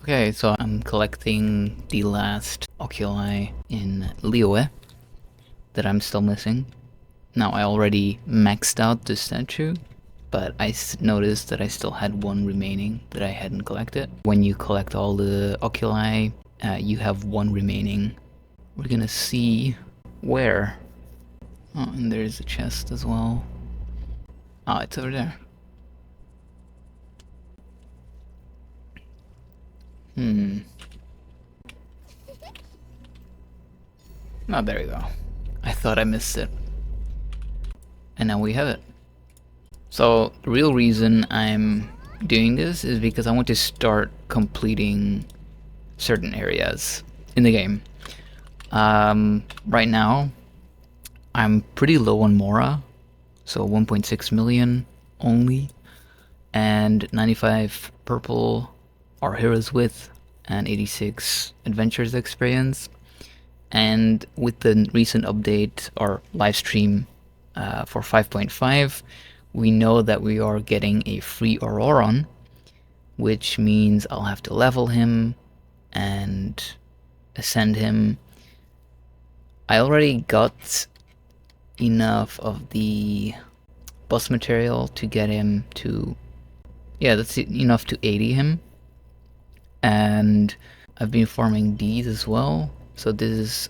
Okay, so I'm collecting the last oculi in Liyue that I'm still missing. Now I already maxed out the statue, but I noticed that I still had one remaining that I hadn't collected. When you collect all the oculi, you have one remaining. We're gonna see where. Oh, and there's a chest as well. Oh, it's over there. Oh, there we go. I thought I missed it. And now we have it. So, the real reason I'm doing this is because I want to start completing certain areas in the game. Right now, I'm pretty low on Mora, so 1.6 million only, and 95 purple are heroes with, and 86 adventures experience. And with the recent update or live stream for 5.5, we know that we are getting a free Auroron, which means I'll have to level him and ascend him. I already got enough of the boss material to get him to, yeah, that's enough to 80 him. And I've been farming these as well. So this is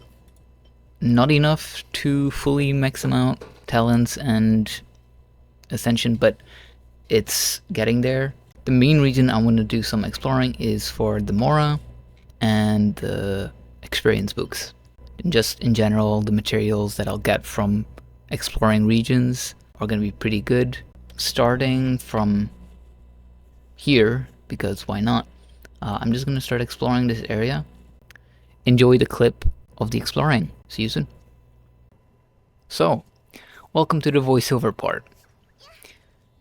not enough to fully max them out, talents and ascension, but it's getting there. The main reason I want to do some exploring is for the Mora and the experience books. And just in general, the materials that I'll get from exploring regions are going to be pretty good. Starting from here, because why not? I'm just going to start exploring this area. Enjoy the clip of the exploring. See you soon. So, welcome to the voiceover part.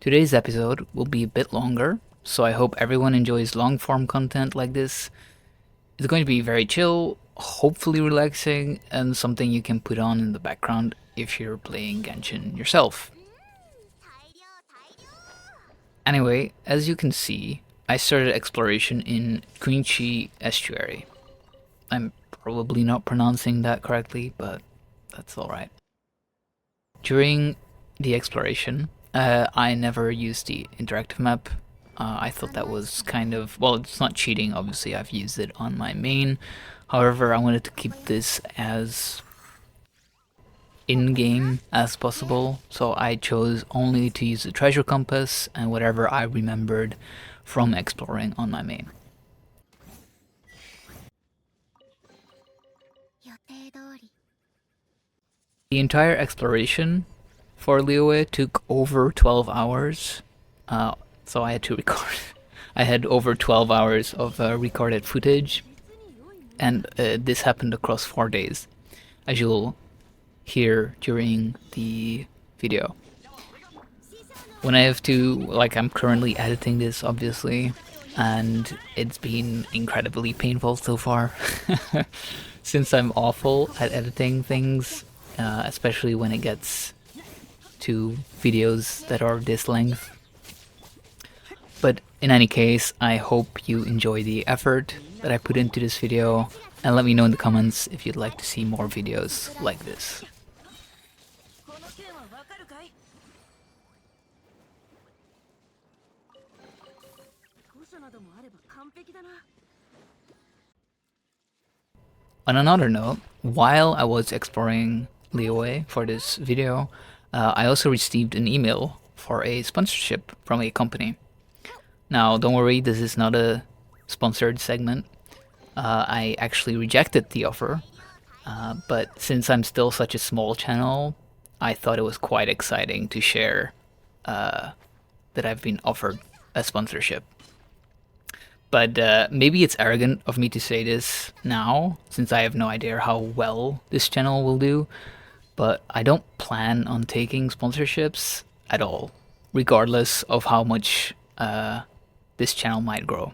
Today's episode will be a bit longer, so I hope everyone enjoys long form content like this. It's going to be very chill, hopefully relaxing, and something you can put on in the background if you're playing Genshin yourself. Anyway, as you can see, I started exploration in Chenyu Estuary. I'm probably not pronouncing that correctly, but that's alright. During the exploration, I never used the interactive map. I thought that was kind of, well, it's not cheating, obviously I've used it on my main. However, I wanted to keep this as in-game as possible, so I chose only to use the treasure compass and whatever I remembered from exploring on my main. The entire exploration for Liyue took over 12 hours, so I had to record. I had over 12 hours of recorded footage, and this happened across 4 days, as you'll hear during the video. When I have to, like, I'm currently editing this, obviously, and it's been incredibly painful so far, since I'm awful at editing things. Especially when it gets to videos that are this length. But in any case, I hope you enjoy the effort that I put into this video, and let me know in the comments if you'd like to see more videos like this. On another note, while I was exploring Liyue for this video, I also received an email for a sponsorship from a company. Now, don't worry, this is not a sponsored segment. I actually rejected the offer, but since I'm still such a small channel, I thought it was quite exciting to share that I've been offered a sponsorship. But maybe it's arrogant of me to say this now, since I have no idea how well this channel will do, but I don't plan on taking sponsorships at all, regardless of how much this channel might grow.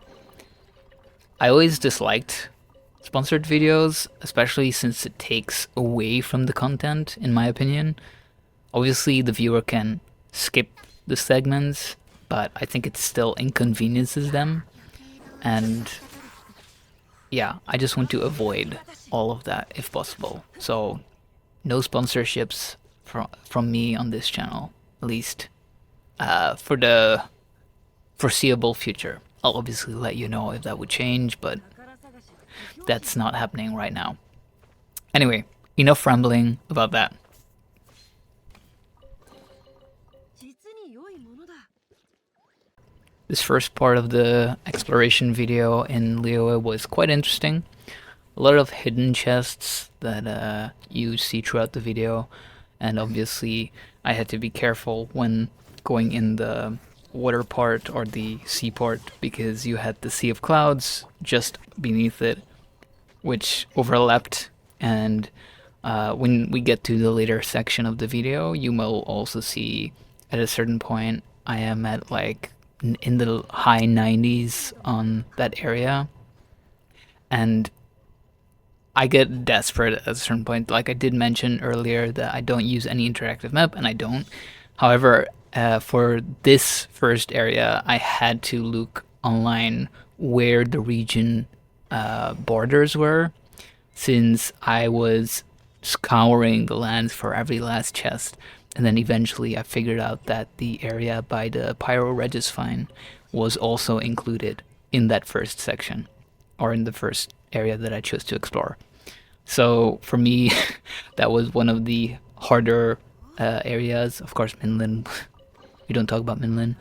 I always disliked sponsored videos, especially since it takes away from the content, in my opinion. Obviously, the viewer can skip the segments, but I think it still inconveniences them. And yeah, I just want to avoid all of that if possible. So no sponsorships from me on this channel, at least for the foreseeable future. I'll obviously let you know if that would change, but that's not happening right now. Anyway, enough rambling about that. This first part of the exploration video in Liyue was quite interesting. A lot of hidden chests that you see throughout the video, and obviously I had to be careful when going in the water part or the sea part because you had the Sea of Clouds just beneath it, which overlapped, and when we get to the later section of the video, you will also see at a certain point I am at like in the high 90s on that area, and I get desperate at a certain point. Like I did mention earlier that I don't use any interactive map, and I don't. However, for this first area, I had to look online where the region borders were, since I was scouring the lands for every last chest, and then eventually I figured out that the area by the Pyro Regisvine was also included in that first section, or in the first area that I chose to explore. So for me, that was one of the harder areas. Of course, Minlin, we don't talk about Minlin.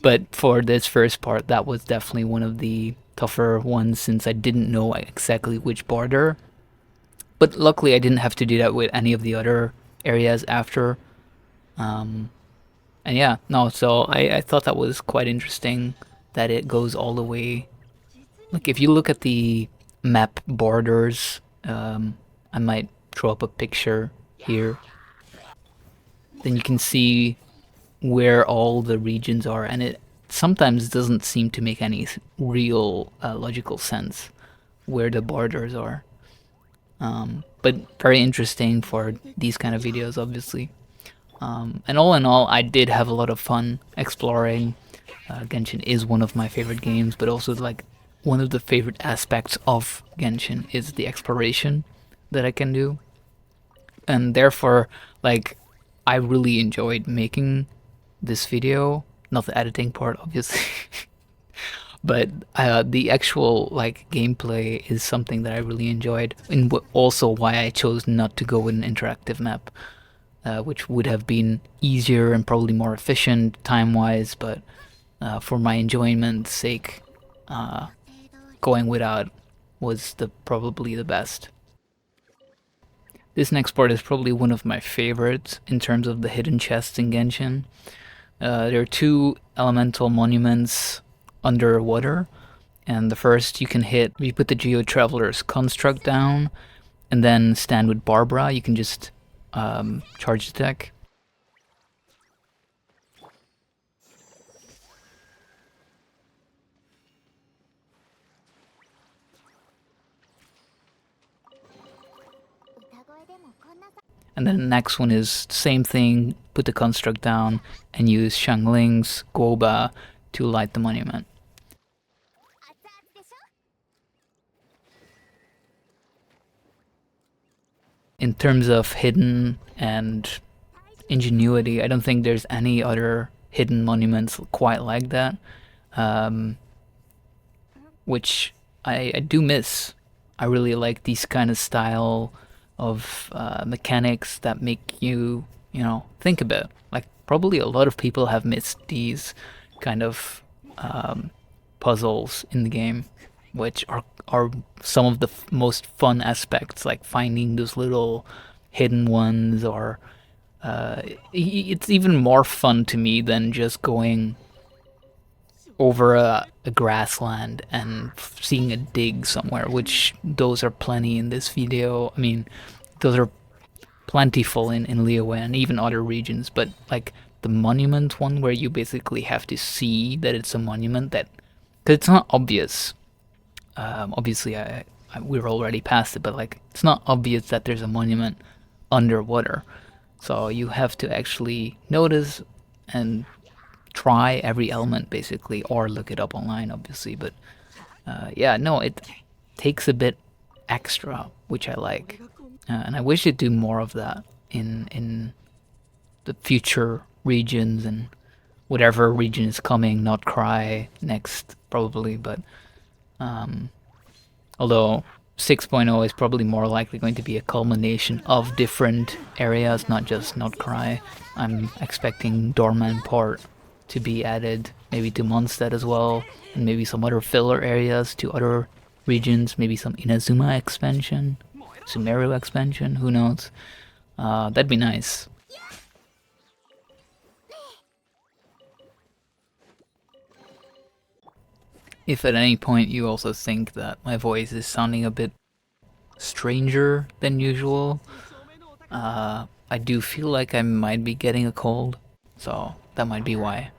But for this first part, that was definitely one of the tougher ones since I didn't know exactly which border. But luckily I didn't have to do that with any of the other areas after. And yeah, no, so I thought that was quite interesting that it goes all the way. Like if you look at the map borders, I might throw up a picture here. Then you can see where all the regions are, and it sometimes doesn't seem to make any real logical sense where the borders are. But very interesting for these kind of videos, obviously. And all in all, I did have a lot of fun exploring. Genshin is one of my favorite games, but also like one of the favorite aspects of Genshin is the exploration that I can do. And therefore, like, I really enjoyed making this video, not the editing part, obviously. But the actual like gameplay is something that I really enjoyed, and also why I chose not to go with an interactive map, which would have been easier and probably more efficient time-wise, but for my enjoyment's sake, going without was probably the best. This next part is probably one of my favorites in terms of the hidden chests in Genshin. There are two elemental monuments underwater, and the first you can hit, you put the Geo Traveler's construct down, and then stand with Barbara, you can just charge the deck. And then the next one is the same thing, put the construct down and use Xiangling's Guoba to light the monument. In terms of hidden and ingenuity, I don't think there's any other hidden monuments quite like that, which I do miss. I really like these kind of style of mechanics that make you, you know, think about. Like probably a lot of people have missed these kind of puzzles in the game, which are some of the most fun aspects, like finding those little hidden ones, or it's even more fun to me than just going over a grassland and seeing a dig somewhere, which those are plenty in this video. I mean, those are plentiful in Liyue and even other regions, but like the monument one where you basically have to see that it's a monument, that, because it's not obvious. Obviously, we're already past it, but like it's not obvious that there's a monument underwater. So you have to actually notice and try every element basically, or look it up online, obviously. But Yeah, no, it takes a bit extra, which I like, and I wish it'd do more of that in the future regions and whatever region is coming. Not Cry next, probably, but although 6.0 is probably more likely going to be a culmination of different areas, not just Not Cry. I'm expecting Dorman Port to be added, maybe to Mondstadt as well, and maybe some other filler areas to other regions, maybe some Inazuma expansion, Sumeru expansion, who knows. That'd be nice. If at any point you also think that my voice is sounding a bit stranger than usual, I do feel like I might be getting a cold, so that might be why.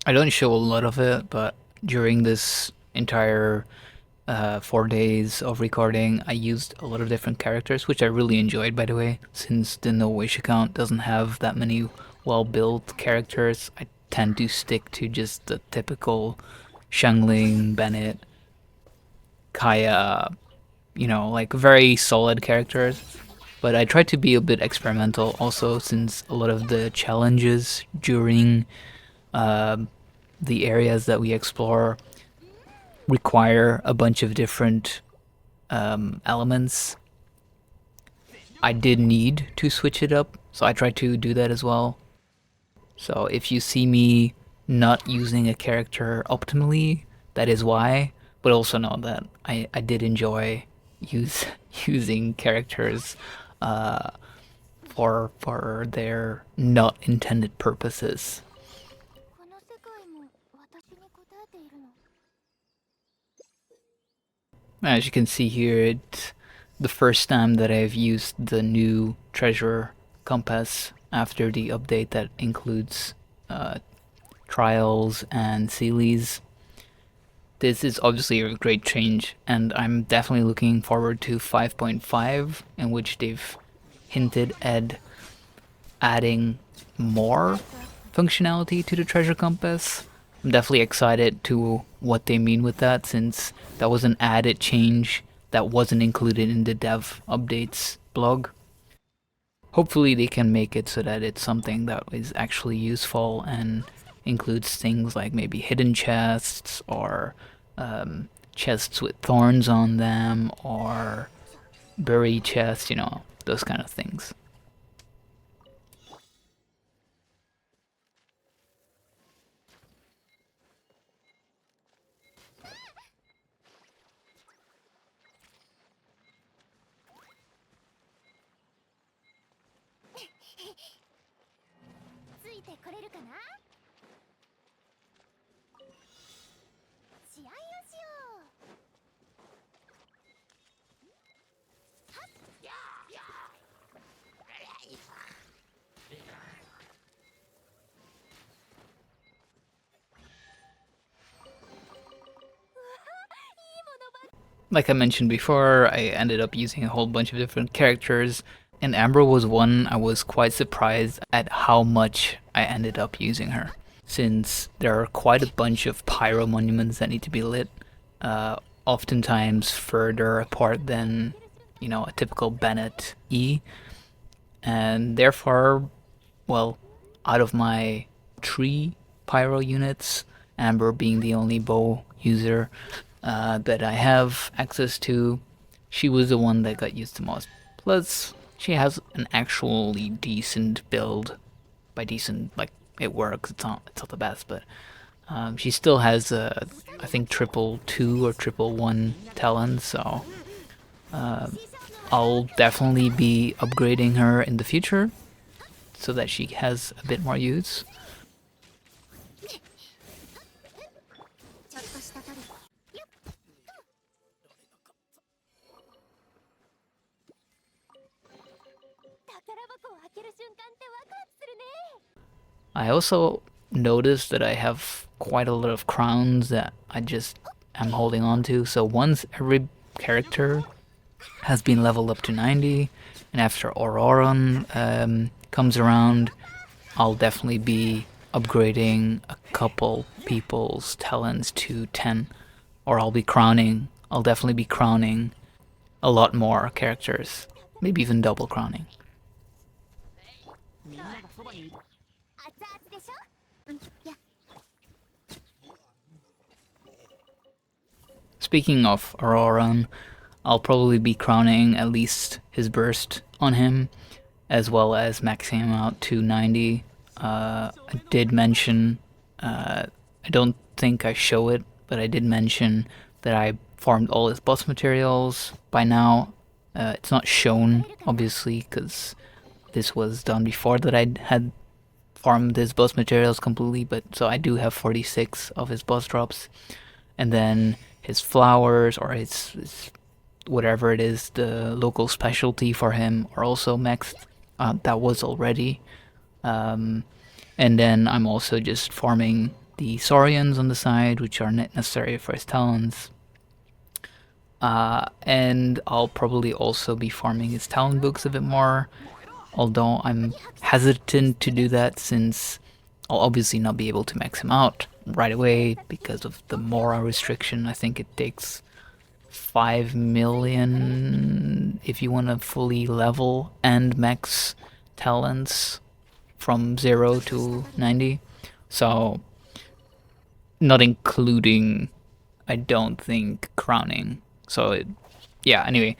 I don't show a lot of it, but during this entire 4 days of recording, I used a lot of different characters, which I really enjoyed, by the way. Since the No Wish account doesn't have that many well-built characters, I tend to stick to just the typical Xiangling, Bennett, Kaya, like very solid characters. But I try to be a bit experimental also, since a lot of the challenges during the areas that we explore require a bunch of different elements. I did need to switch it up, so I try to do that as well. So if you see me not using a character optimally, that is why. But also know that I did enjoy use using characters for their not intended purposes. As you can see here, it's the first time that I've used the new treasure compass after the update that includes trials and Sealies. This is obviously a great change, and I'm definitely looking forward to 5.5, in which they've hinted at adding more functionality to the treasure compass. I'm definitely excited to what they mean with that, since that was an added change that wasn't included in the dev updates blog. Hopefully they can make it so that it's something that is actually useful and includes things like maybe hidden chests or chests with thorns on them or buried chests, those kind of things. Like I mentioned before, I ended up using a whole bunch of different characters, and Amber was one I was quite surprised at how much I ended up using her, since there are quite a bunch of pyro monuments that need to be lit, oftentimes further apart than, a typical Bennett E, and therefore, well, out of my 3 pyro units, Amber being the only bow user that I have access to, she was the one that got used the most. Plus, she has an actually decent build. By decent, like it works. It's not the best, but she still has I think triple 2 or triple 1 talents. So I'll definitely be upgrading her in the future so that she has a bit more use. I also noticed that I have quite a lot of crowns that I just I'm holding on to. So once every character has been leveled up to 90, and after Ororon comes around, I'll definitely be upgrading a couple people's talents to 10, or I'll definitely be crowning a lot more characters, maybe even double crowning. Speaking of Auroron, I'll probably be crowning at least his burst on him, as well as maxing him out to 90. I did mention, I don't think I show it, but I did mention that I farmed all his boss materials by now. It's not shown, obviously, because this was done before that I had farmed his boss materials completely, but so I do have 46 of his boss drops. And then his flowers, or his whatever it is, the local specialty for him, are also maxed. That was already. And then I'm also just farming the Saurians on the side, which are not necessary for his talents. And I'll probably also be farming his talent books a bit more, although I'm hesitant to do that since I'll obviously not be able to max him out right away because of the Mora restriction. I think it takes 5 million if you want to fully level and max talents from 0 to 90. So, not including, I don't think, crowning. So, yeah, anyway,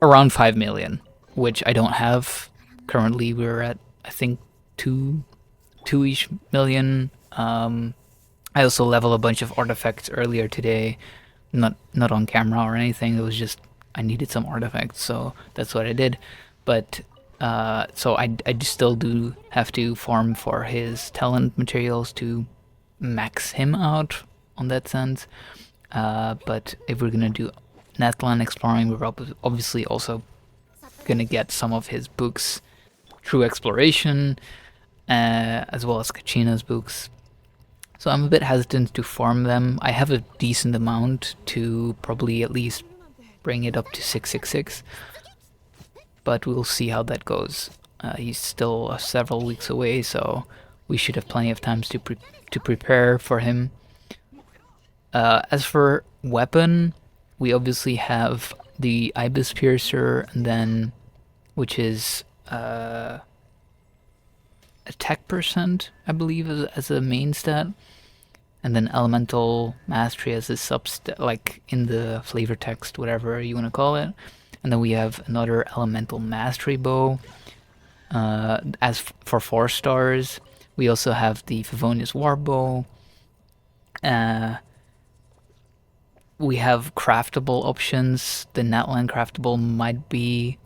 around 5 million, which I don't have. Currently, we're at, I think, 2-ish million. I also level a bunch of artifacts earlier today, not on camera or anything. It was just I needed some artifacts, so that's what I did. But so I still do have to farm for his talent materials to max him out on that sense. But if we're gonna do Netland exploring, we're obviously also gonna get some of his books through exploration, as well as Kachina's books. So I'm a bit hesitant to farm them. I have a decent amount to probably at least bring it up to 666, but we'll see how that goes. He's still several weeks away, so we should have plenty of time to prepare for him. As for weapon, we obviously have the Ibis Piercer, and then, which is attack percent, I believe, as a main stat, and then Elemental Mastery as a substat, like in the flavor text, whatever you want to call it. And then we have another Elemental Mastery bow. As for 4 stars, we also have the Favonius Warp bow. We have craftable options. The Netland craftable might be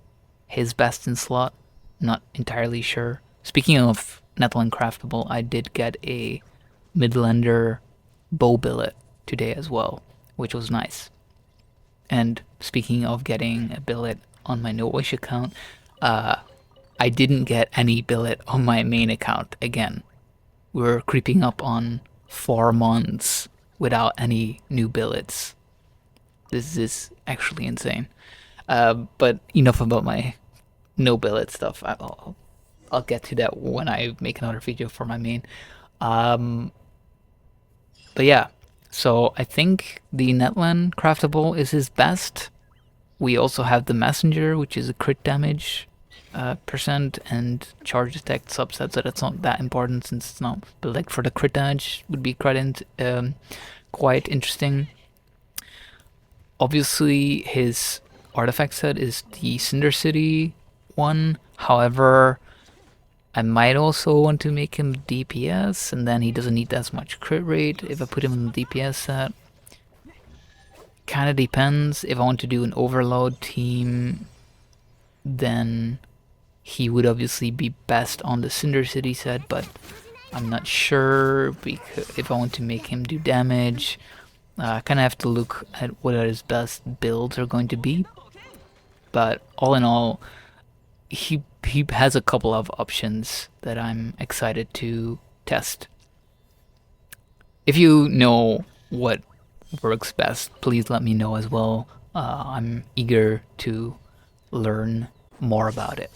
his best in slot. Not entirely sure. Speaking of Netland craftable, I did get a Midlander bow billet today as well, which was nice. And speaking of getting a billet on my No-Wish account, I didn't get any billet on my main account again. We're creeping up on 4 months without any new billets. This is actually insane. But enough about my no billet stuff. I'll get to that when I make another video for my main. But yeah, so I think the Netland craftable is his best. We also have the Messenger, which is a crit damage percent and charge attack subset, so that's not that important since it's not, but like for the crit damage would be quite interesting. Obviously his artifact set is the Cinder City one, however I might also want to make him DPS, and then he doesn't need as much crit rate if I put him in the DPS set. Kinda depends. If I want to do an overload team, then he would obviously be best on the Cinder City set, but I'm not sure because if I want to make him do damage, I kind of have to look at what his best builds are going to be. But all in all, he has a couple of options that I'm excited to test. If you know what works best, please let me know as well. I'm eager to learn more about it.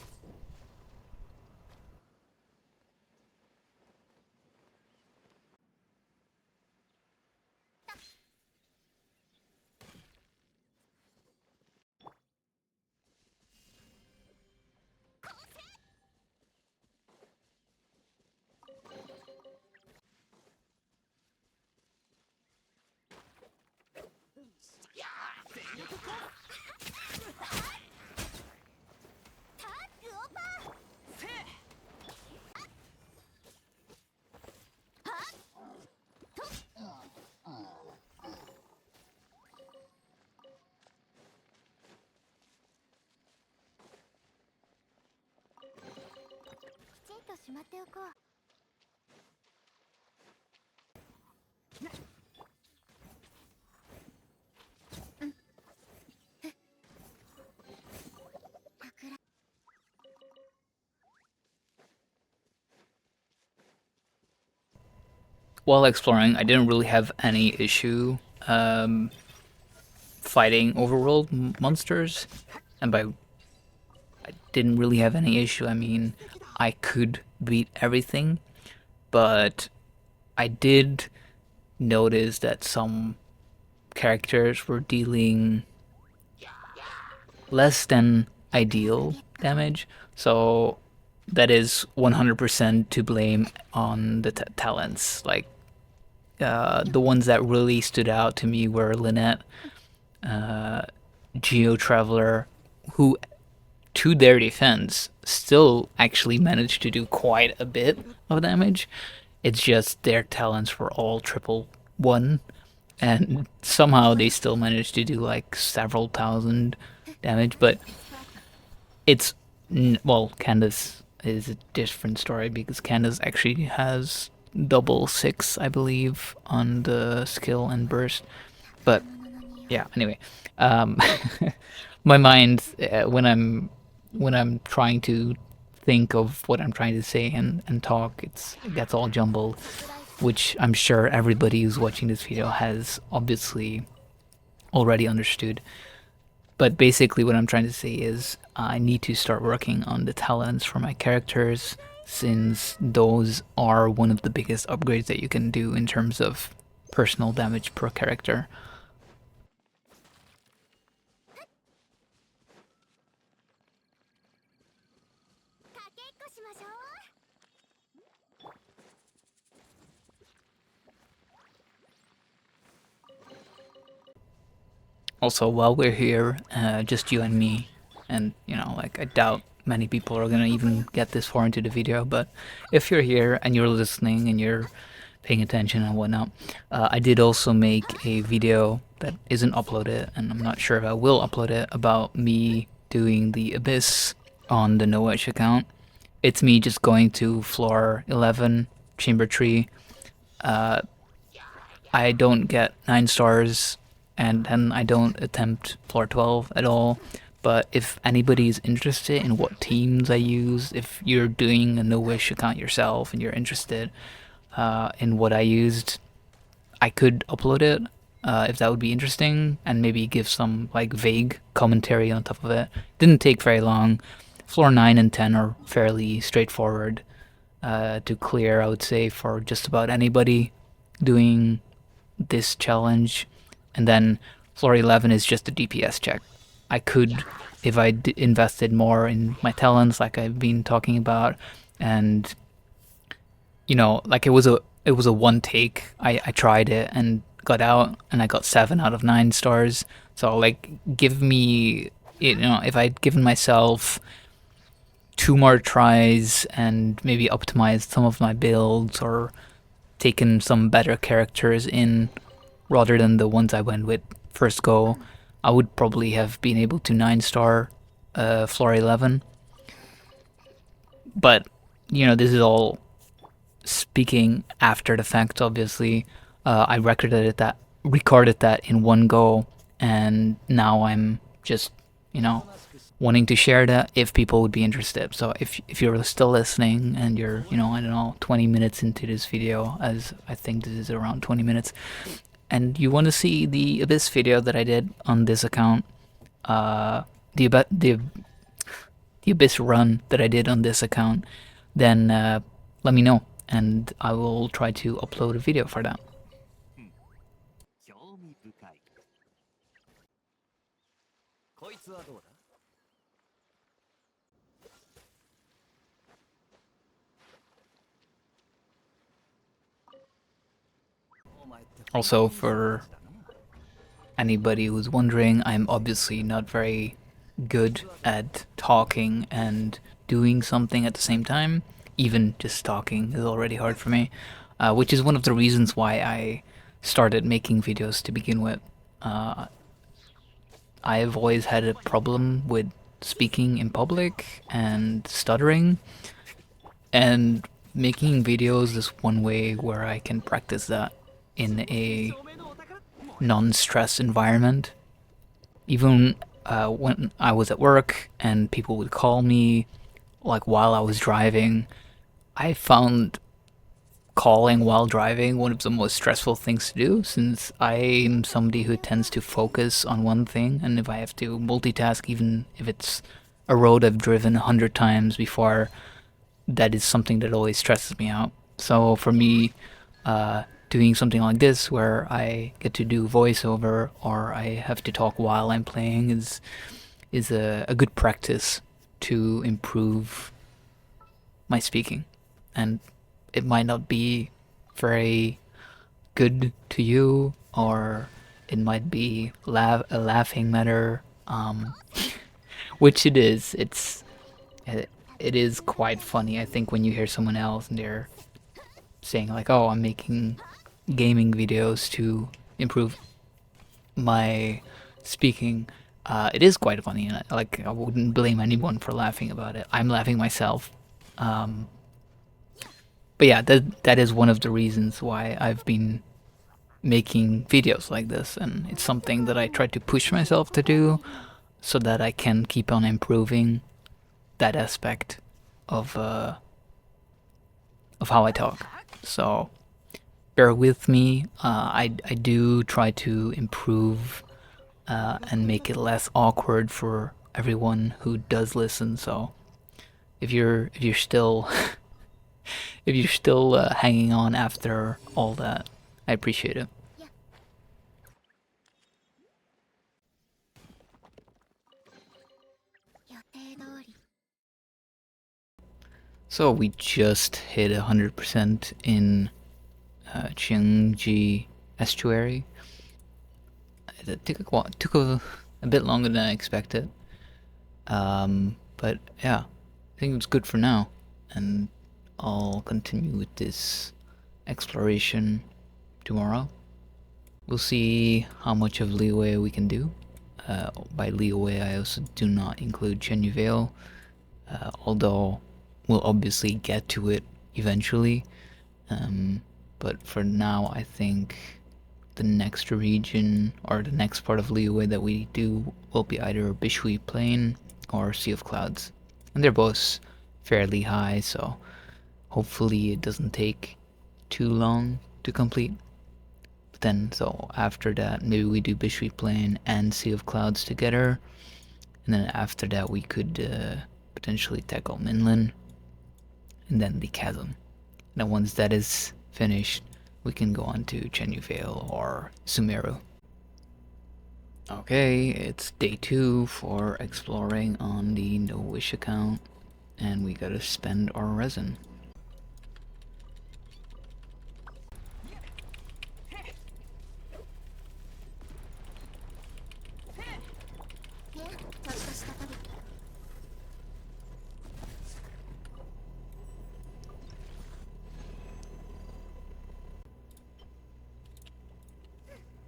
While exploring, I didn't really have any issue fighting overworld monsters, and by I didn't really have any issue, I mean I could beat everything, but I did notice that some characters were dealing less than ideal damage, so that is 100% to blame on the talents. Like, the ones that really stood out to me were Lynette, Geo Traveler, who, to their defense, still actually managed to do quite a bit of damage. It's just their talents were all triple one, and somehow they still managed to do like several thousand damage. But it's well, Candace is a different story because Candace actually has double six, I believe, on the skill and burst. But yeah, anyway, um, my mind when I'm trying to think of what I'm trying to say and talk, it gets all jumbled, which I'm sure everybody who's watching this video has obviously already understood. But basically what I'm trying to say is I need to start working on the talents for my characters, since those are one of the biggest upgrades that you can do in terms of personal damage per character. Also, while we're here, just you and me, and you know, like, I doubt many people are gonna even get this far into the video, but if you're here and you're listening and you're paying attention and whatnot, I did also make a video that isn't uploaded, and I'm not sure if I will upload it, about me doing the Abyss on the No-Edge account. It's me just going to floor 11, chamber 3. I don't get 9 stars, and then I don't attempt floor 12 at all. But if anybody is interested in what teams I use, if you're doing a No-Wish account yourself and you're interested in what I used, I could upload it if that would be interesting, and maybe give some like vague commentary on top of it. Didn't take very long. Floor 9 and 10 are fairly straightforward to clear, I would say, for just about anybody doing this challenge. And then floor 11 is just a DPS check. I could, if I invested more in my talents, like I've been talking about, and you know, like it was a one take. I tried it and got out, and I got 7 out of 9 stars. So like, give me, you know, if I'd given myself 2 more tries and maybe optimized some of my builds or taken some better characters in rather than the ones I went with first go, I would probably have been able to 9-star floor 11. But, you know, this is all speaking after the fact, obviously. I recorded that in one go, and now I'm just, you know, wanting to share that if people would be interested. So if you're still listening and you're, you know, I don't know, 20 minutes into this video, as I think this is around 20 minutes, and you want to see the Abyss video that I did on this account, the Abyss run that I did on this account, then let me know, and I will try to upload a video for that. Also, for anybody who's wondering, I'm obviously not very good at talking and doing something at the same time. Even just talking is already hard for me, which is one of the reasons why I started making videos to begin with. I've always had a problem with speaking in public and stuttering, and making videos is one way where I can practice that in a non-stress environment. Even when I was at work and people would call me, like while I was driving, I found calling while driving one of the most stressful things to do, since I'm somebody who tends to focus on one thing, and if I have to multitask, even if it's a road I've driven 100 times before, that is something that always stresses me out. So for me, doing something like this where I get to do voiceover or I have to talk while I'm playing is a good practice to improve my speaking. And it might not be very good to you, or it might be a laughing matter, which it is. It is quite funny, I think, when you hear someone else and they're saying like, "Oh, I'm making gaming videos to improve my speaking." It is quite funny, and I wouldn't blame anyone for laughing about it. I'm laughing myself. But yeah, that is one of the reasons why I've been making videos like this, and it's something that I try to push myself to do so that I can keep on improving that aspect of how I talk. So bear with me. I do try to improve and make it less awkward for everyone who does listen. So if you're still if you're still hanging on after all that, I appreciate it. So we just hit 100% in Chengji estuary. It took a bit longer than I expected. But yeah, I think it's good for now. And I'll continue with this exploration tomorrow. We'll see how much of Liyue we can do. By Liyue, I also do not include Chenyu Vale, although we'll obviously get to it eventually. But for now, I think the next region or the next part of Liyue that we do will be either Bishui Plain or Sea of Clouds. And they're both fairly high, so hopefully it doesn't take too long to complete. But then, so after that, maybe we do Bishui Plain and Sea of Clouds together. And then after that, we could potentially tackle Minlin and then the Chasm. Now once that is finished, we can go on to Chenyu Vale or Sumeru. Okay, it's day 2 for exploring on the No Wish account, and we gotta spend our resin.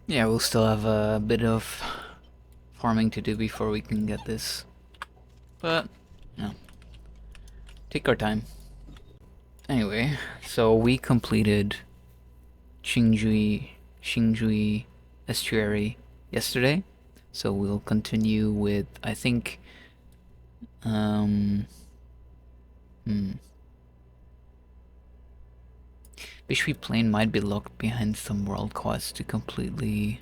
Yeah, we'll still have a bit of farming to do before we can get this, but yeah, take our time. Anyway, so we completed Xingjui estuary yesterday, so we'll continue with, I think, Bishui Plain might be locked behind some world quest to completely...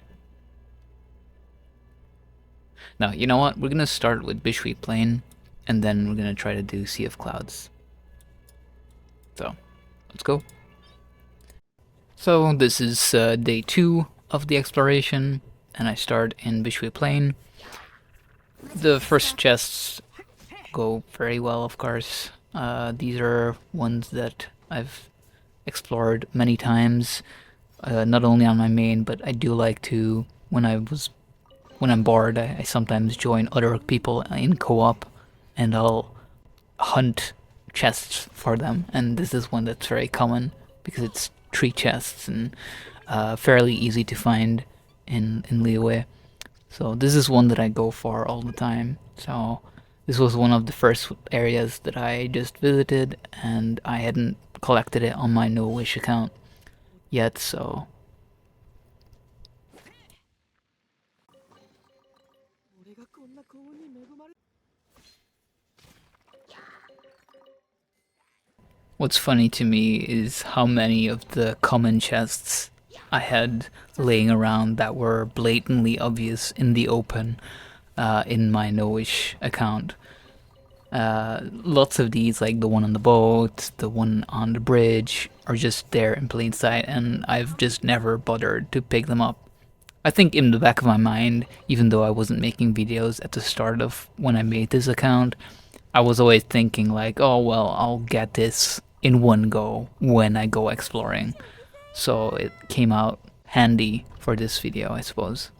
No, you know what? We're gonna start with Bishui Plain, and then we're gonna try to do Sea of Clouds. So, let's go. So this is day 2 of the exploration, and I start in Bishui Plain. The first chests go very well, of course. These are ones that I've explored many times, not only on my main, but I do like to, when I'm bored, I sometimes join other people in co-op, and I'll hunt chests for them. And this is one that's very common because it's 3 chests and fairly easy to find in Liyue. So this is one that I go for all the time. So this was one of the first areas that I just visited, and I hadn't collected it on my No Wish account yet, so... What's funny to me is how many of the common chests I had laying around that were blatantly obvious in the open in my No Wish account. Lots of these, like the one on the boat, the one on the bridge, are just there in plain sight, and I've just never bothered to pick them up. I think in the back of my mind, even though I wasn't making videos at the start of when I made this account, I was always thinking like, oh well, I'll get this in one go when I go exploring. So it came out handy for this video, I suppose.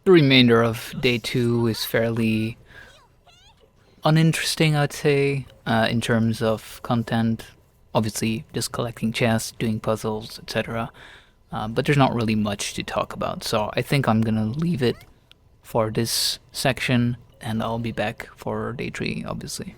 The remainder of day 2 is fairly uninteresting, I'd say, in terms of content. Obviously, just collecting chests, doing puzzles, etc. But there's not really much to talk about, so I think I'm gonna leave it for this section, and I'll be back for day 3, obviously.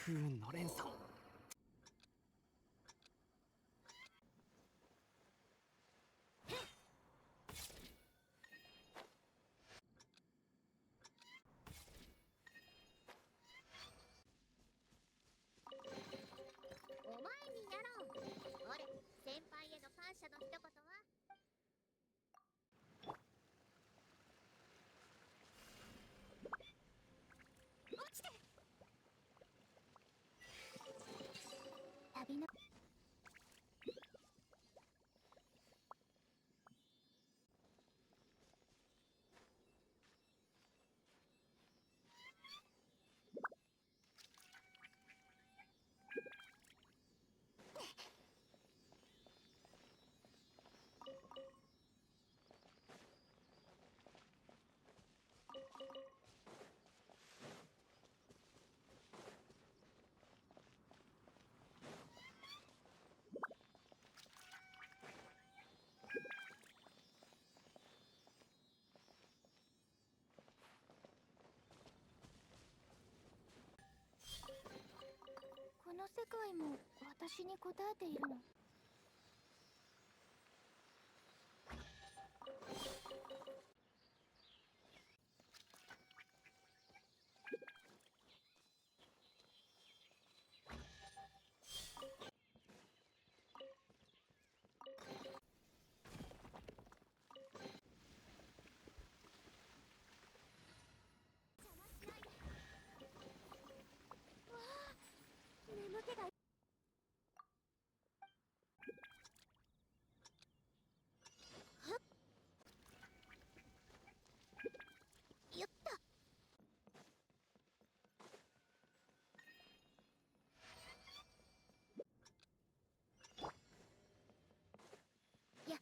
不運の連鎖。お前にやろう。俺、先輩への感謝の一言は。落ちて。旅のこの世界も私に答えているの。邪魔しないで。わあ、眠気が。よっと。やっ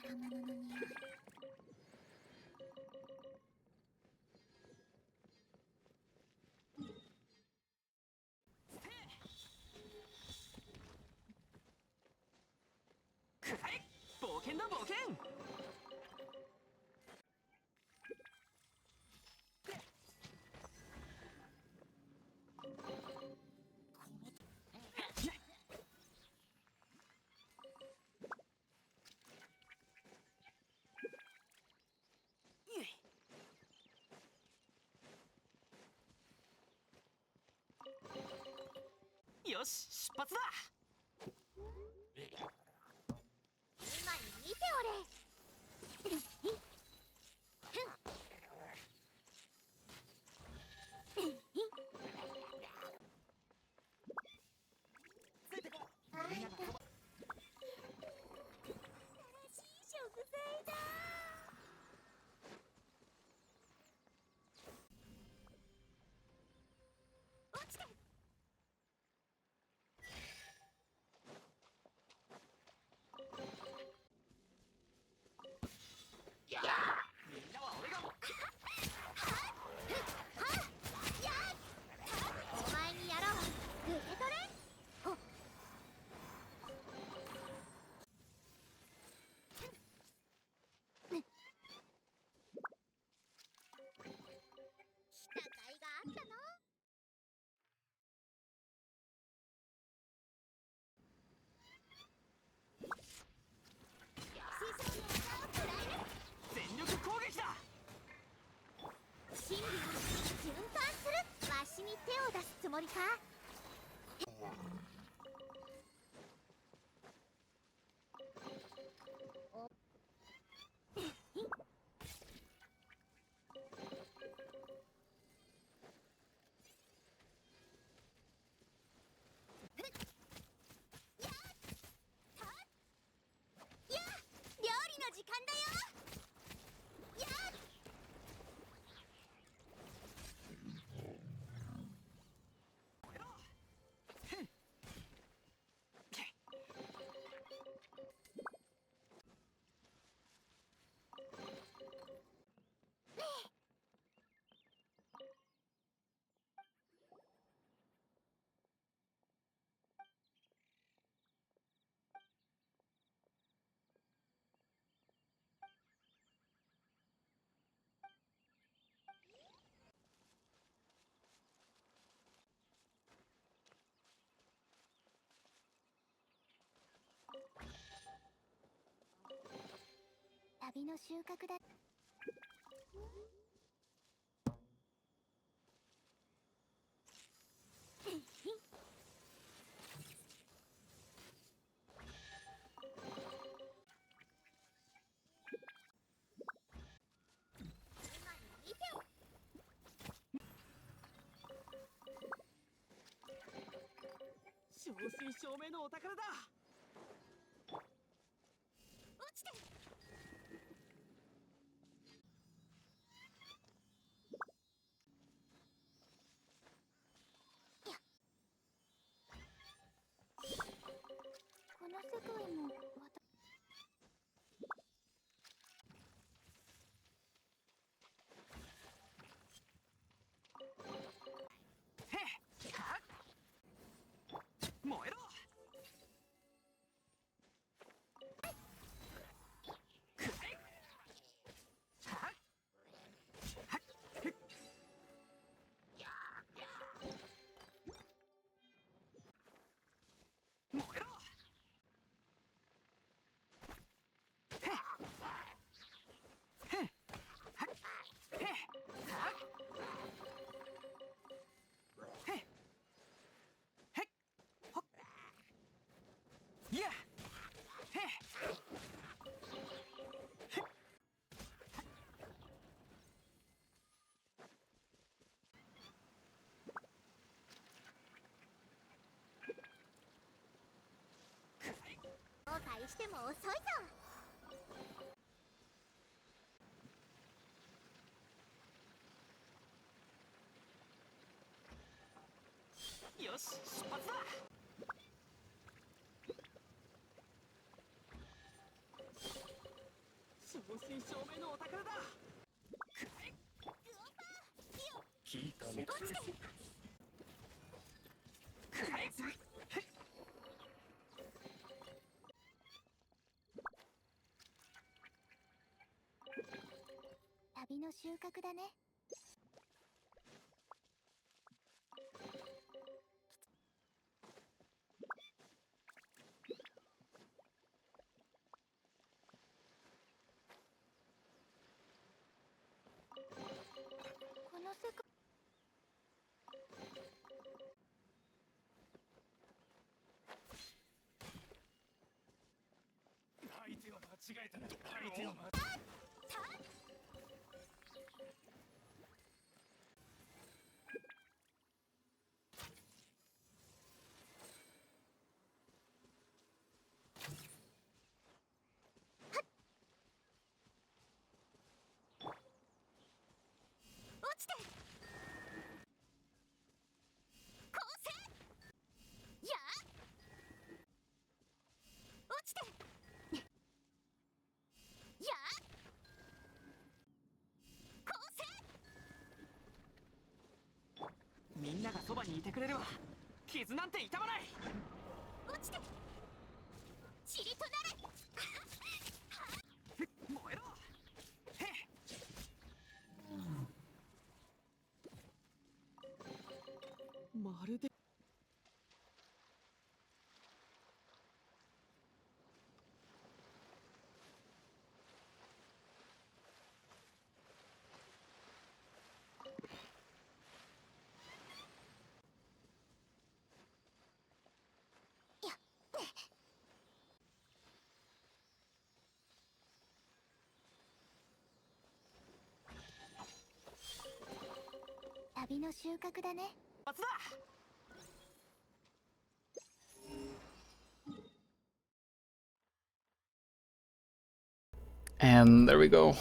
宝物の匂い。くらえ冒険だ冒険。よし出発だ。今に見ておれ。新しい食材だ。落ちて。みんなは俺が。お前にやろう。受け取れ。ほっ。来た甲斐があったの。師匠の技を食らえる。全力攻撃だ。真理を循環する。わしに手を出すつもりか。やあ、料理の時間だよ。やあ。旅の収穫だ。正真正銘のお宝だ。落ちて。この世界もへっはっ燃えろ。くらえ。はっはっへっ燃えろ。へっへっはっへっはっへっへっほっいやへっ後悔しても遅いぞ。よし出発だ。正真正銘のお宝だ。聞いたね。くらえ。旅の収穫だね。この世界相手を間違えたな。相手を間違落ちて。構成。やあ。落ちて。やあ。構成。みんながそばにいてくれれば傷なんて痛まない。落ちて。塵となれ。燃えろ。へっまるで旅の収穫だね。出発だ。And there we go.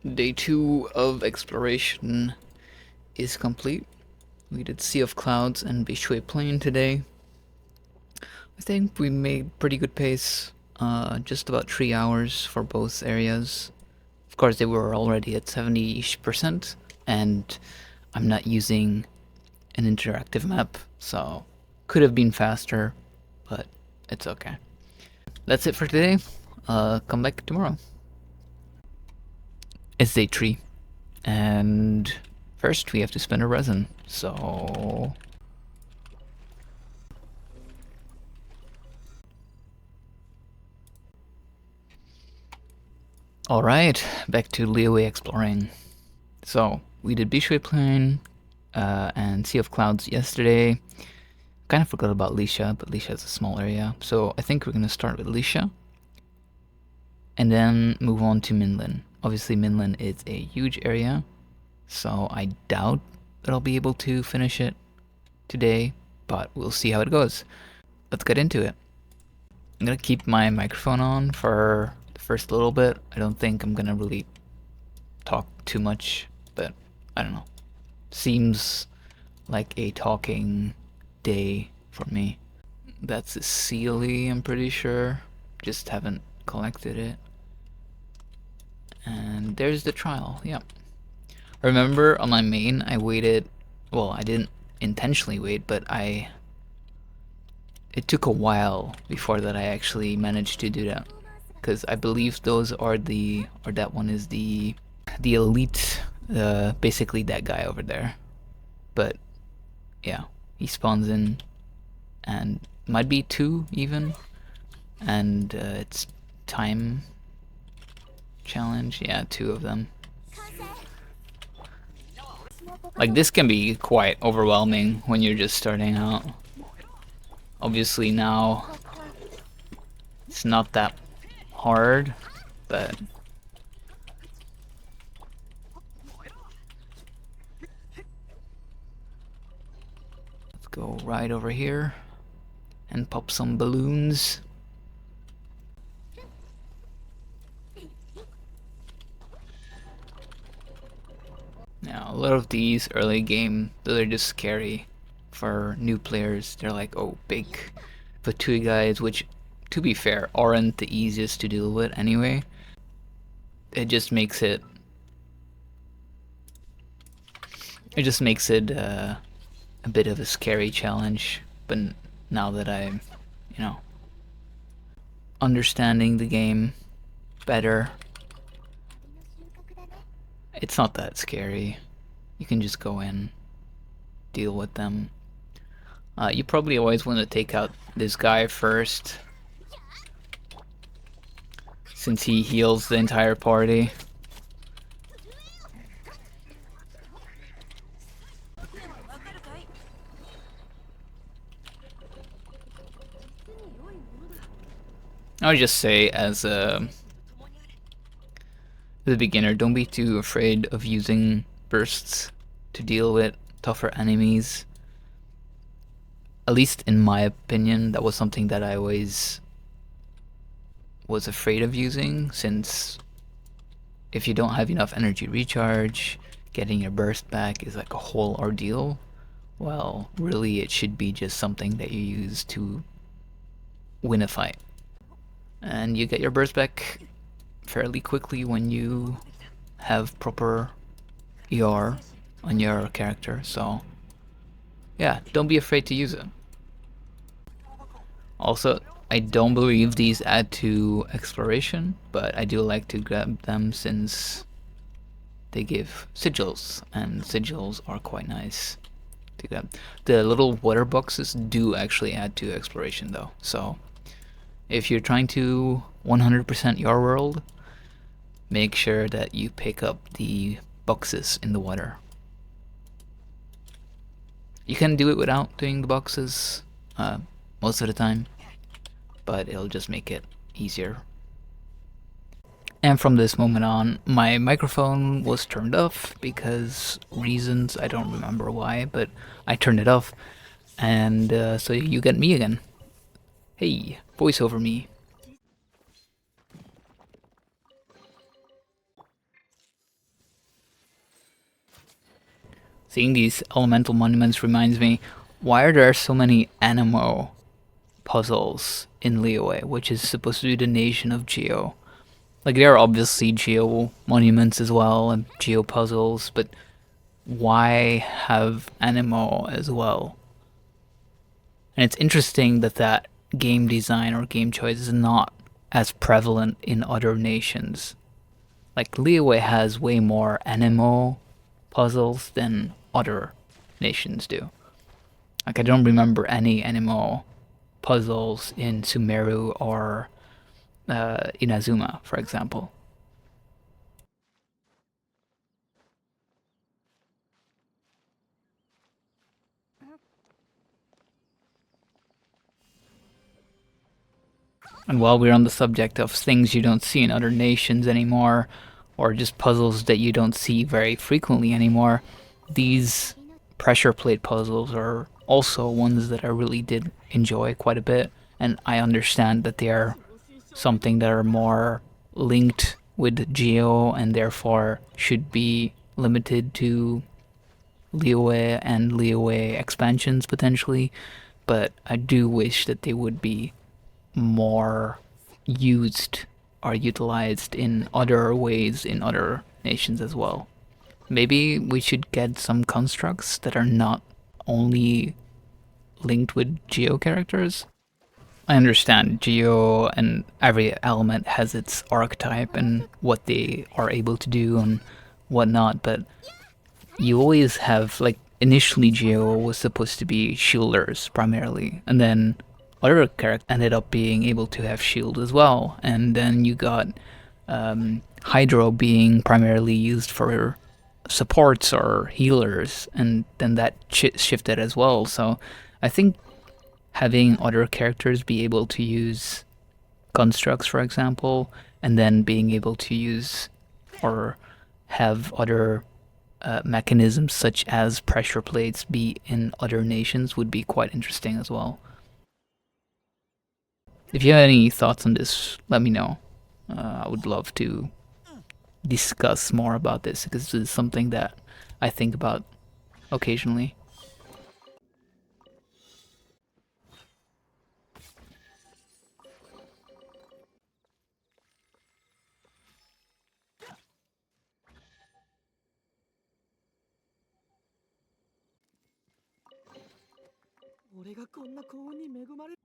Day 2 of exploration is complete. We did Sea of Clouds and Bishui Plain today. I think we made pretty good pace. Just about 3 hours for both areas. Of course, they were already at 70%, and I'm not using an interactive map, so could have been faster, but it's okay. That's it for today. Come back tomorrow. It's day 3, and first we have to spend a resin, so... Alright, back to Liyue exploring. So, we did Bishui Plain and Sea of Clouds yesterday. Kind of forgot about Lisha, but Lisha is a small area. So, I think we're going to start with Lisha. And then move on to Minlin. Obviously, Minlin is a huge area. So, I doubt that I'll be able to finish it today. But we'll see how it goes. Let's get into it. I'm going to keep my microphone on for the first little bit. I don't think I'm going to really talk too much, but I don't know. Seems like a talking day for me. That's a Sealy, I'm pretty sure. Just haven't collected it. And there's the trial, yep. Remember on my main I waited, well, I didn't intentionally wait, but it took a while before that I actually managed to do that. Because I believe those are or that one is the elite, basically that guy over there. But yeah, he spawns in, and might be 2 even, and it's time challenge. Yeah, 2 of them. Like, this can be quite overwhelming when you're just starting out. Obviously now it's not that hard, but let's go right over here and pop some balloons. Now, a lot of these early game, they're just scary for new players. They're like, oh, big Fatui guys, which, to be fair, aren't the easiest to deal with anyway. It just makes it a bit of a scary challenge. But now that I'm, understanding the game better, it's not that scary. You can just go in, deal with them. You probably always want to take out this guy first, since he heals the entire party. I would just say, as a beginner, don't be too afraid of using bursts to deal with tougher enemies. At least in my opinion, that was something that I always was afraid of using, since if you don't have enough energy recharge, getting your burst back is like a whole ordeal. Well, really it should be just something that you use to win a fight. And you get your burst back fairly quickly when you have proper ER on your character, so yeah, don't be afraid to use it. Also, I don't believe these add to exploration, but I do like to grab them since they give sigils, and sigils are quite nice to grab. The little water boxes do actually add to exploration though, so if you're trying to 100% your world, make sure that you pick up the boxes in the water. You can do it without doing the boxes most of the time, but it'll just make it easier. And from this moment on, my microphone was turned off because reasons, I don't remember why, but I turned it off, and so you get me again. Hey, voice over me. Seeing these elemental monuments reminds me, why are there so many Anemo puzzles in Liyue, which is supposed to be the nation of Geo? Like, there are obviously Geo monuments as well, and Geo puzzles, but why have Anemo as well? And it's interesting that that game design or game choice is not as prevalent in other nations. Like, Liyue has way more Anemo puzzles than other nations do. Like, I don't remember any Anemo puzzles in Sumeru or Inazuma, for example. And while we're on the subject of things you don't see in other nations anymore, or just puzzles that you don't see very frequently anymore, these pressure plate puzzles are also ones that I really did enjoy quite a bit. And I understand that they are something that are more linked with Geo and therefore should be limited to Liyue and Liyue expansions potentially. But I do wish that they would be more used or utilized in other ways in other nations as well. Maybe we should get some constructs that are not only linked with geo characters. I understand geo and every element has its archetype and what they are able to do and whatnot, but you always have, like, initially Geo was supposed to be shielders primarily, and then other characters ended up being able to have shield as well, and then you got Hydro being primarily used for supports or healers, and then that shifted as well. So I think having other characters be able to use constructs, for example, and then being able to use or have other mechanisms such as pressure plates be in other nations would be quite interesting as well. If you have any thoughts on this, let me know. I would love to discuss more about this because this is something that I think about occasionally. 俺がこんな幸運に恵まれる。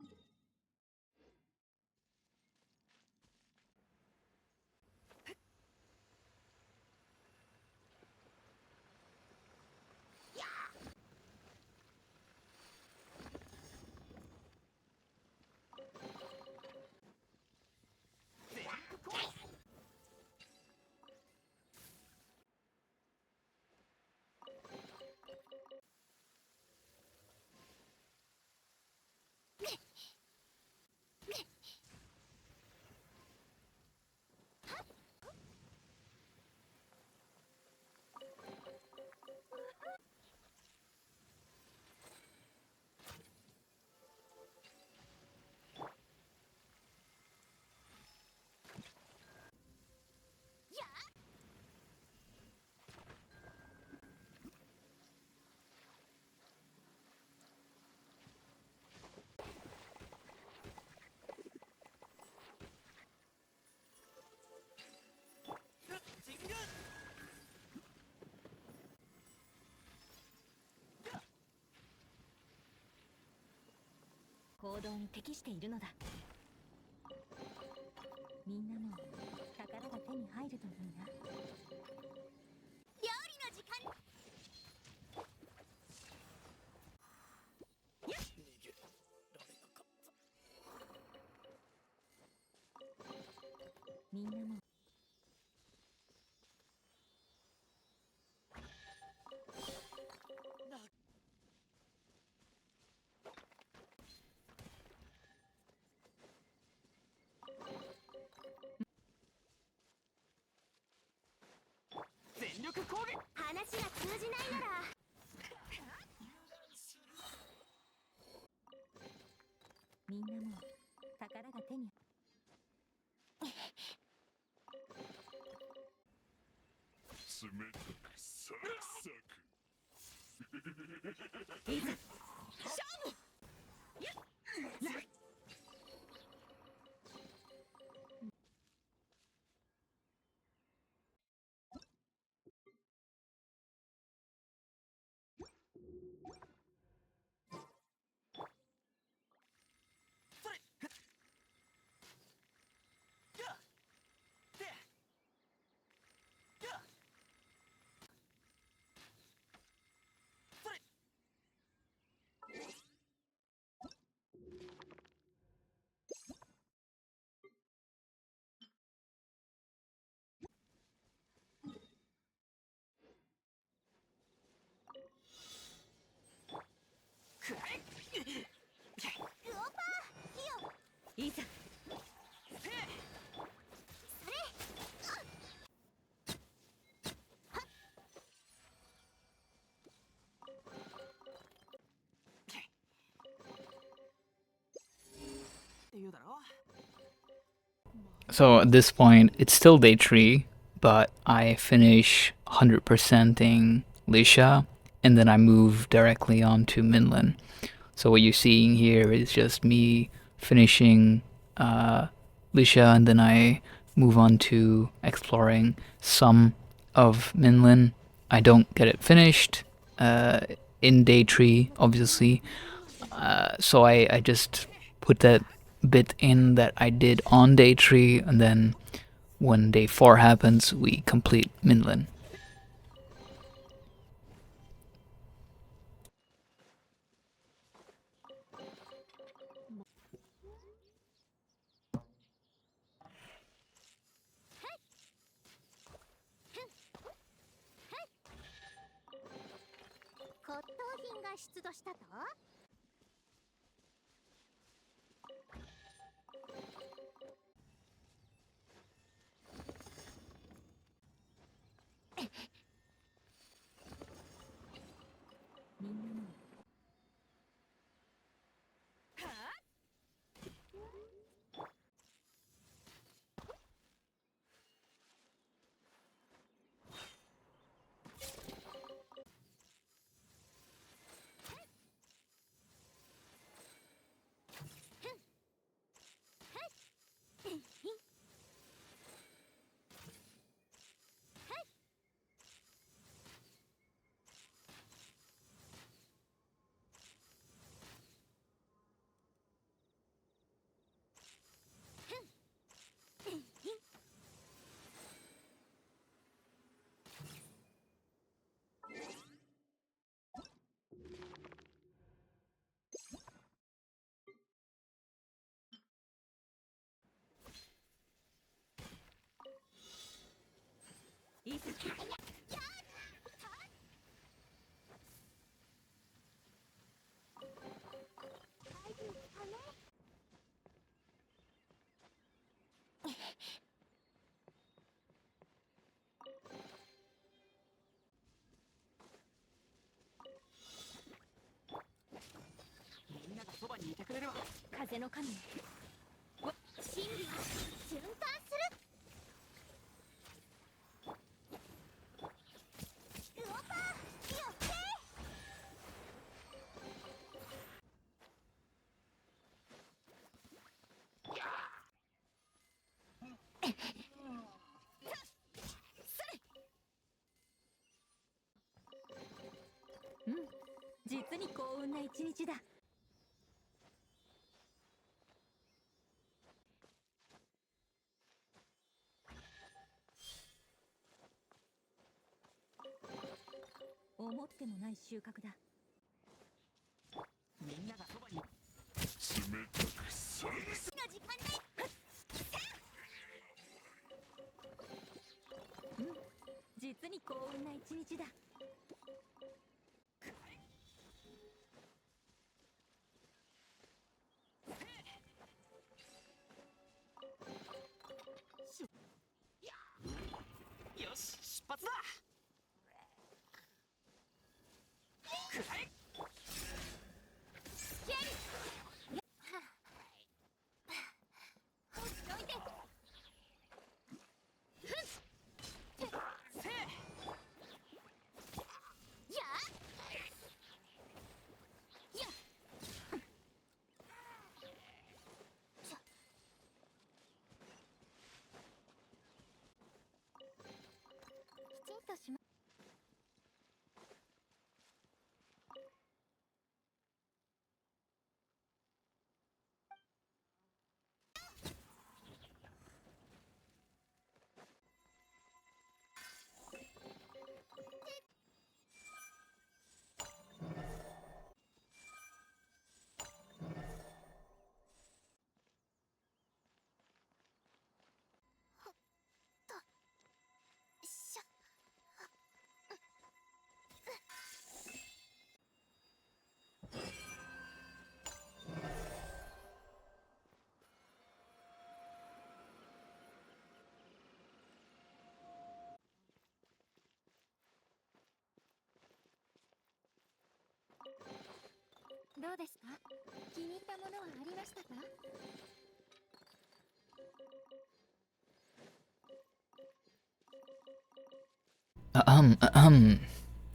行動に適しているのだ。みんなも宝が手に入るといいな。料理の時間。みんなも全力攻撃。話が通じないならみんなも宝が手に冷たくサクサク。いざいざ So at this point, it's still day 3, but I finish 100%ing Lisha, and then I move directly on to Minlan. So what you're seeing here is just me finishing Lisha, and then I move on to exploring some of Minlan. I don't get it finished in day 3, obviously. So I just put that bit in that I did on day 3, and then when day 4 happens, we complete Minlan.骨董品が出土したと。みんながそばにいてくれるわ。風の神。真理は循環する。ウオパー、よって。うん、実に幸運な一日だ。思ってもない収穫だ。みんながそばに。冷たくさらす。の時間ね。うん、実に幸運な一日だ。よし、出発だ。くらえ。ほっといて。せえ。やあ。や。きちんとしま。しゃ。どうですか？気に入ったものはありましたか？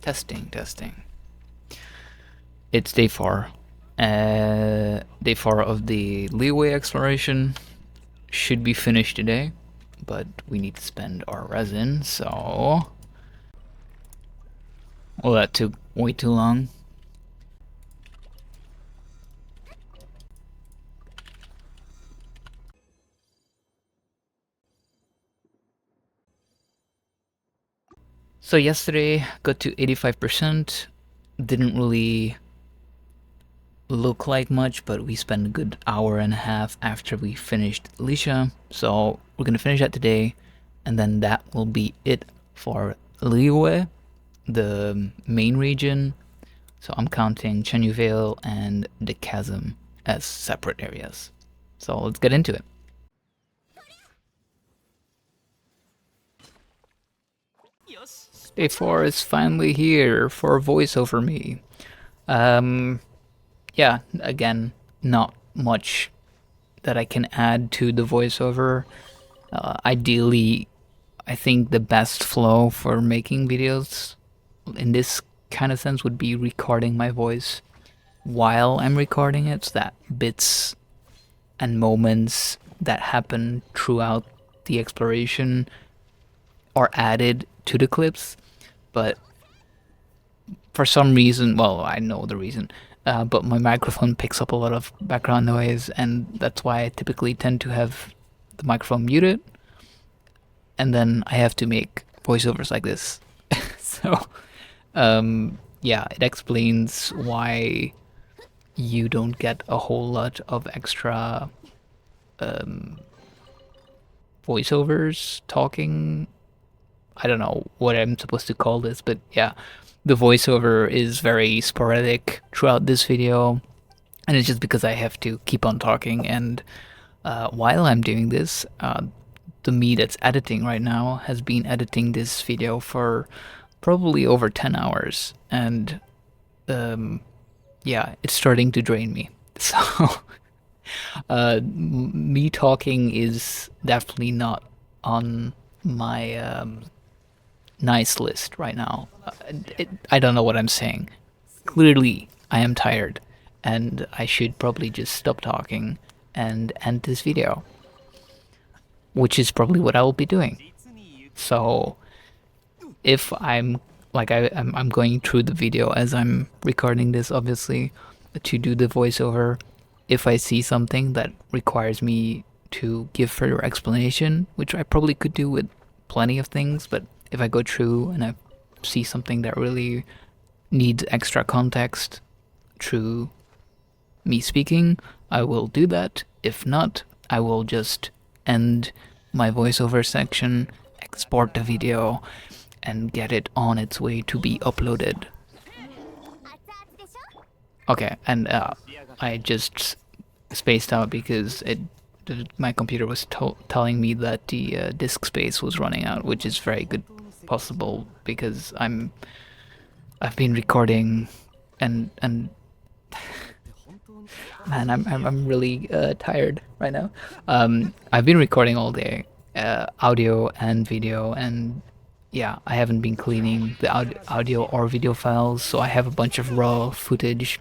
Testing, testing. It's day 4. Day 4 of the Liyue exploration. Should be finished today, but we need to spend our resin, so... Well, that took way too long. So yesterday, got to 85%. Didn't really look like much, but we spent a good hour and a half after we finished Alicia. So we're gonna finish that today, and then that will be it for Liyue, the main region. So I'm counting Chenyu Vale and the Chasm as separate areas. So let's get into it. Day 4 is finally here for voice over me. Yeah, again, not much that I can add to the voiceover. Ideally, I think the best flow for making videos in this kind of sense would be recording my voice while I'm recording it, so that bits and moments that happen throughout the exploration are added to the clips. But for some reason, well, I know the reason, but my microphone picks up a lot of background noise, and that's why I typically tend to have the microphone muted, and then I have to make voiceovers like this. So, yeah, it explains why you don't get a whole lot of extra voiceovers talking. I don't know what I'm supposed to call this, but yeah, the voiceover is very sporadic throughout this video, and it's just because I have to keep on talking. And while I'm doing this, the me that's editing right now has been editing this video for probably over 10 hours, and yeah, it's starting to drain me. So me talking is definitely not on my nice list right now. I don't know what I'm saying. Clearly, I am tired, and I should probably just stop talking and end this video, which is probably what I will be doing. So, if I'm like I'm going through the video as I'm recording this, obviously, to do the voiceover. If I see something that requires me to give further explanation, which I probably could do with plenty of things, but if I go through and I see something that really needs extra context through me speaking, I will do that. If not, I will just end my voiceover section, export the video, and get it on its way to be uploaded. Okay, and I just spaced out because my computer was telling me that the disk space was running out, which is very good possible because I've been recording and man, I'm really tired right now. I've been recording all day, audio and video, and yeah, I haven't been cleaning the audio or video files, so I have a bunch of raw footage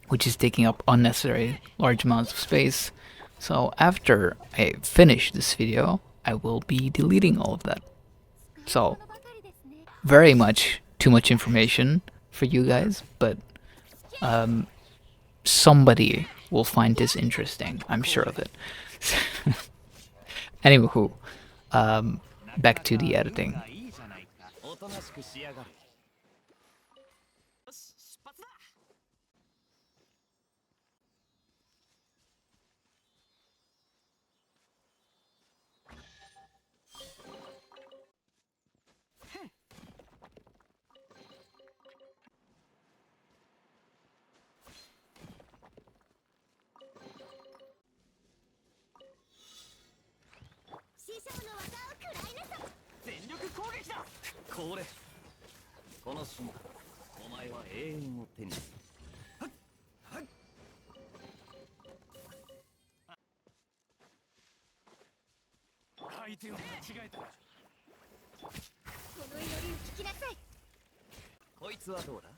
which is taking up unnecessary large amounts of space. So after I finish this video, I will be deleting all of that. So, very much too much information for you guys, but somebody will find this interesting. I'm sure of it. Anywho, back to the editing. 師匠の技を食らいなさい。全力攻撃だ。これこの瞬間お前は永遠を手にする。相手を間違えた。この祈りを聞きなさい。つはどうだ。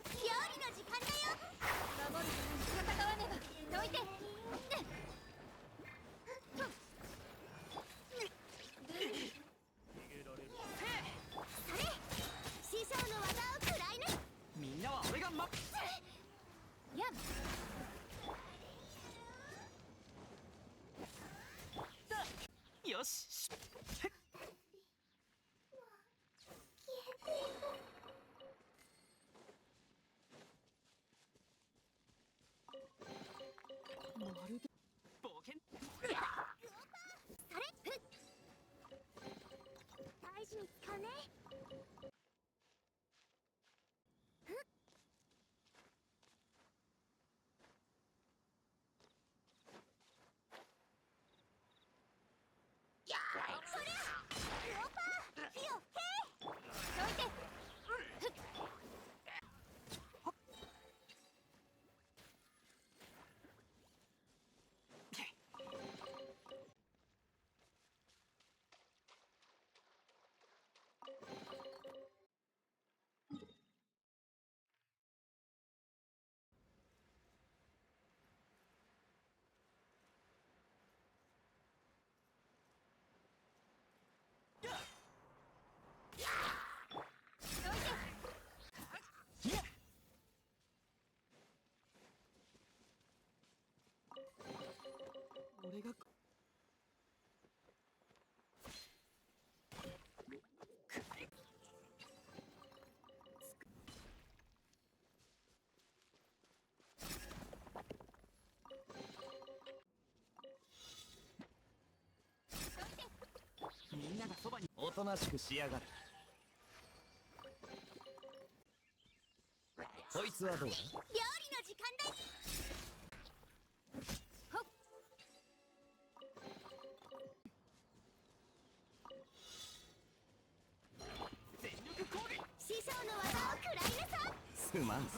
料理の時間だよ。守るために戦わねば。どいて。それ師匠の技を食らいな。みんなは俺がやよし。冒険。それ大事に使うね。そりゃウオパー火をどいて。俺がみんながそばにおとなしくしやがる。こいつはどうだ。料理の時間だよ。ほっ。全力攻撃。師匠の技を食らいなさ。すまんさ。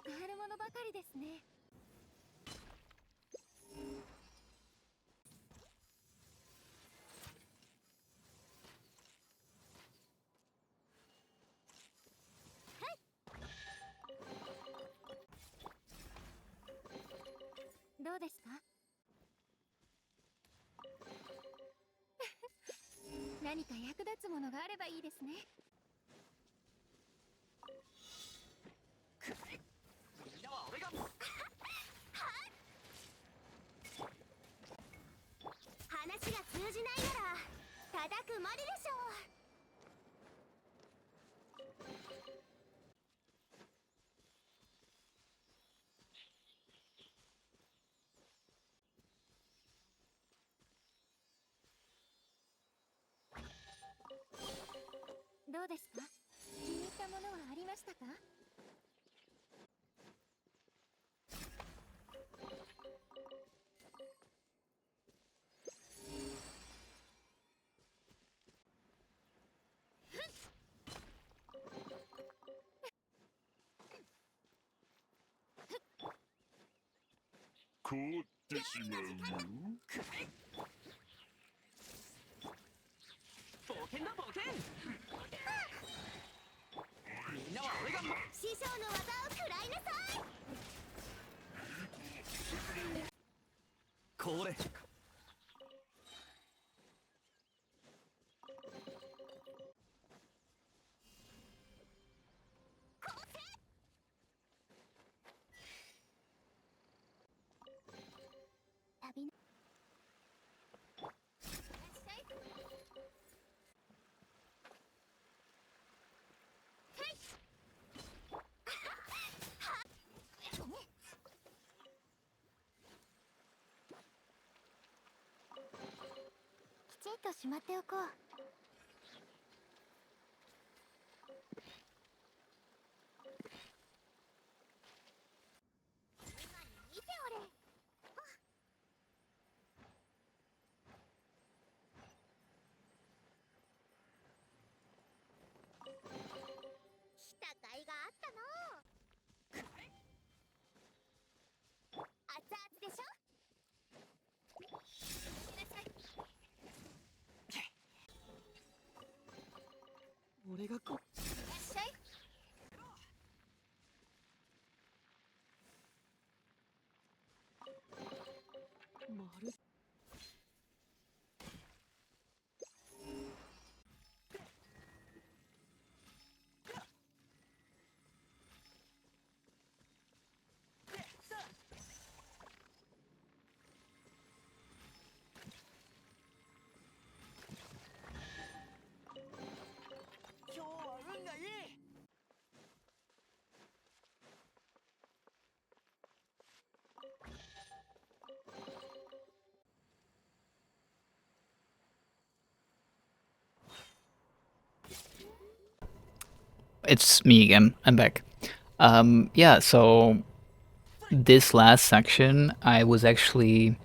使えるものばかりですね。どうですか。何か役立つものがあればいいですね。みんなは俺が話が通じないなら叩くまででしょう。どうですか。気に入ったものはありましたか。凍ってしまうよ。冒険だ冒険。みんなは俺が師匠の技を食らいなさい。これ旅のちんとしまっておこう。今に見ておれ。来た甲斐があったのう。熱々でしょ。しなさい。俺がこいらっしゃい。まる今日は運がいい。It's me again. I'm back. Yeah, so this last section, I was actually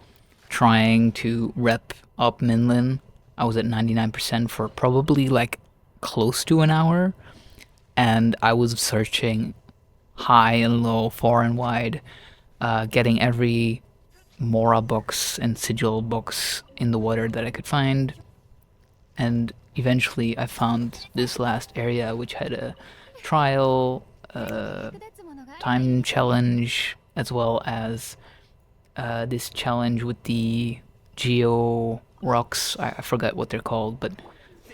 trying to rep up Minlin. I was at 99% for probably like close to an hour, and I was searching high and low, far and wide, getting every Mora books and Sigil books in the water that I could find, and eventually I found this last area which had a trial, 役立つものがある。 time challenge, as well as this challenge with the geo rocks. I forgot what they're called, but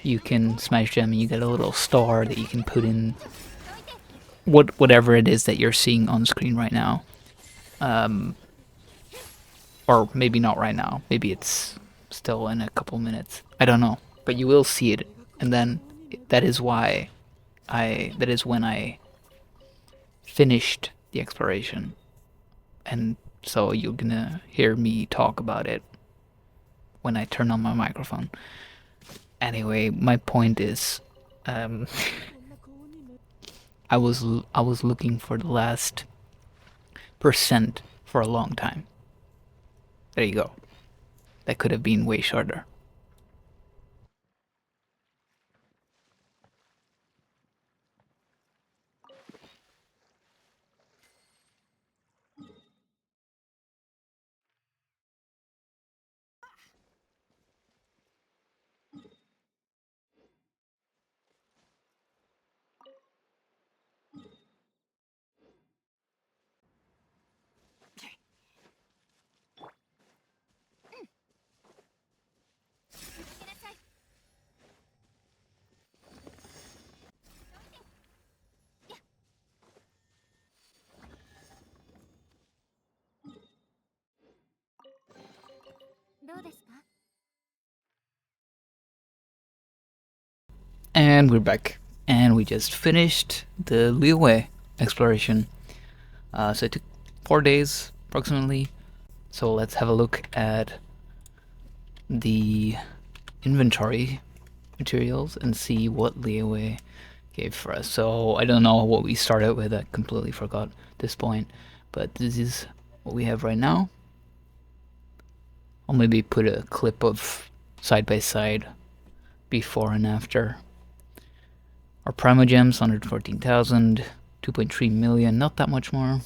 you can smash them and you get a little star that you can put in whatever it is that you're seeing on screen right now. Or maybe not right now. Maybe it's still in a couple minutes. I don't know. But you will see it, and then that is when I finished the exploration. And so you're gonna hear me talk about it when I turn on my microphone. Anyway, my point is, I was looking for the last percent for a long time. There you go. That could have been way shorter. And we're back. And we just finished the Liyue exploration. So it took 4 days, approximately. So let's have a look at the inventory materials and see what Liyue gave for us. So I don't know what we started with. I completely forgot at this point. But this is what we have right now. I'll maybe put a clip of side by side before and after. Our Primogems, 114,000, 2.3 million, not that much more.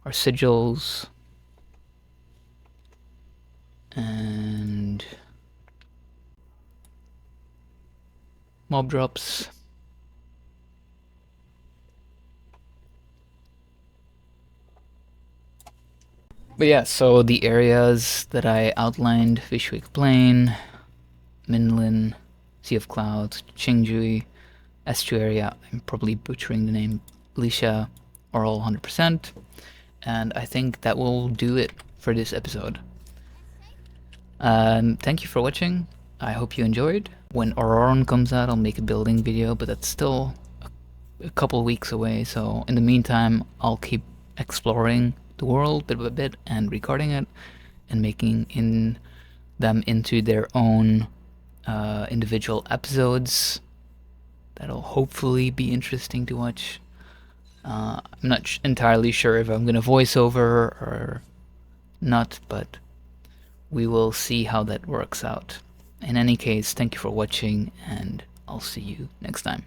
Our Sigils, and mob drops. But yeah, so the areas that I outlined: Vishwick Plain, Minlin, Sea of Clouds, Chengju, Estuaria, I'm probably butchering the name, Lisha, are all 100%. And I think that will do it for this episode. Thank you for watching. I hope you enjoyed. When Auroron comes out, I'll make a building video, but that's still a couple weeks away. So in the meantime, I'll keep exploring the world bit by bit and recording it and making in them into their own individual episodes. That'll hopefully be interesting to watch. I'm not entirely sure if I'm gonna voice over or not, but we will see how that works out. In any case, thank you for watching, and I'll see you next time.